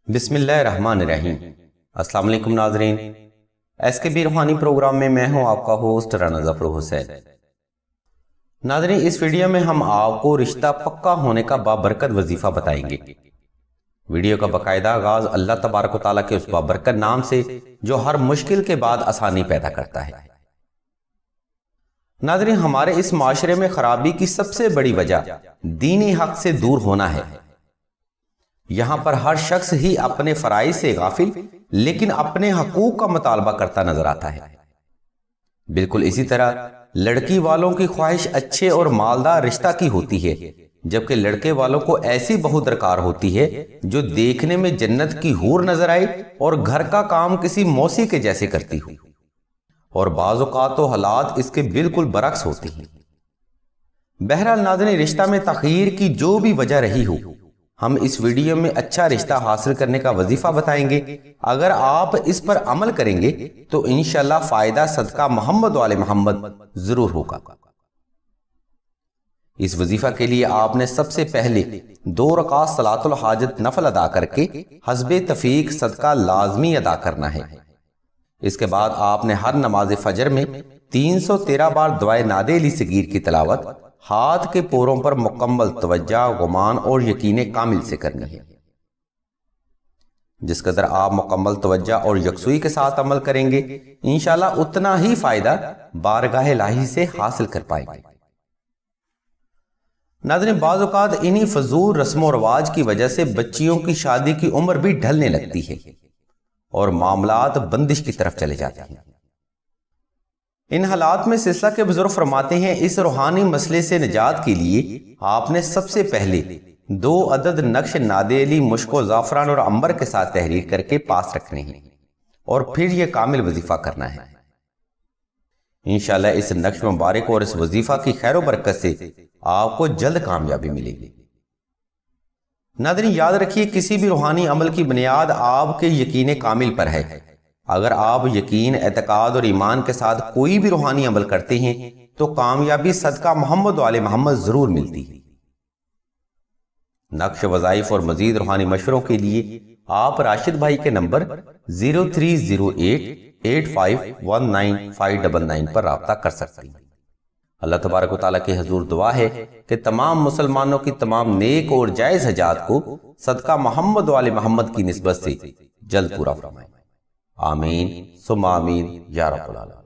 بسم اللہ الرحمن الرحیم۔ السلام علیکم ناظرین، ایس کے بی روحانی پروگرام میں میں ہوں آپ کا ہوسٹ رانا ظفر حسین۔ ناظرین، اس ویڈیو میں ہم آپ کو رشتہ پکا ہونے کا بابرکت وظیفہ بتائیں گے۔ ویڈیو کا باقاعدہ آغاز اللہ تبارک و تعالیٰ کے اس بابرکت نام سے جو ہر مشکل کے بعد آسانی پیدا کرتا ہے۔ ناظرین، ہمارے اس معاشرے میں خرابی کی سب سے بڑی وجہ دینی حق سے دور ہونا ہے۔ یہاں پر ہر شخص ہی اپنے فرائض سے غافل لیکن اپنے حقوق کا مطالبہ کرتا نظر آتا ہے۔ بالکل اسی طرح لڑکی والوں کی خواہش اچھے اور مالدار رشتہ کی ہوتی ہے، جبکہ لڑکے والوں کو ایسی بہو درکار ہوتی ہے جو دیکھنے میں جنت کی حور نظر آئے اور گھر کا کام کسی موسی کے جیسے کرتی ہو، اور بعض اوقات تو حالات اس کے بالکل برعکس ہوتی ہیں۔ بہرحال ناظرین، رشتہ میں تاخیر کی جو بھی وجہ رہی ہو، ہم اس ویڈیو میں اچھا رشتہ حاصل کرنے کا وظیفہ بتائیں گے۔ اگر آپ اس پر عمل کریں گے تو انشاءاللہ فائدہ صدقہ محمد وآل محمد ضرور ہوگا۔ اس وظیفہ کے لیے آپ نے سب سے پہلے 2 رکعت صلاۃ الحاجت نفل ادا کر کے حسب تفیق صدقہ لازمی ادا کرنا ہے۔ اس کے بعد آپ نے ہر نماز فجر میں 313 بار دعائے نادے علی صغیر کی تلاوت ہاتھ کے پوروں پر مکمل توجہ، گمان اور یقین کامل سے کرنی ہے۔ جس قدر آپ مکمل توجہ اور یکسوئی کے ساتھ عمل کریں گے، انشاءاللہ اتنا ہی فائدہ بارگاہ الہی سے حاصل کر پائیں گے۔ ناظرین، بعض اوقات انہی فضول رسم و رواج کی وجہ سے بچیوں کی شادی کی عمر بھی ڈھلنے لگتی ہے اور معاملات بندش کی طرف چلے جاتے ہیں۔ ان حالات میں سلسلہ کے بزرگ فرماتے ہیں، اس روحانی مسئلے سے نجات کے لیے آپ نے سب سے پہلے 2 عدد نقش نادے علی مشک و زعفران اور عنبر کے ساتھ تحریر کر کے پاس رکھنے ہیں اور پھر یہ کامل وظیفہ کرنا ہے۔ انشاءاللہ اس نقش مبارک اور اس وظیفہ کی خیر و برکت سے آپ کو جلد کامیابی ملے گی۔ ناظرین، یاد رکھیے، کسی بھی روحانی عمل کی بنیاد آپ کے یقین کامل پر ہے۔ اگر آپ یقین، اعتقاد اور ایمان کے ساتھ کوئی بھی روحانی عمل کرتے ہیں تو کامیابی صدقہ محمد وآل محمد ضرور ملتی ہے۔ نقش، وظائف اور مزید روحانی مشوروں کے لیے آپ راشد بھائی کے نمبر 0308851999 پر رابطہ کر سکتے ہیں۔ اللہ تبارک و تعالیٰ کے حضور دعا ہے کہ تمام مسلمانوں کی تمام نیک اور جائز حاجات کو صدقہ محمد وآل محمد کی نسبت سے جلد پورا فرمائے۔ آمین ثم آمین یا رب العالمین۔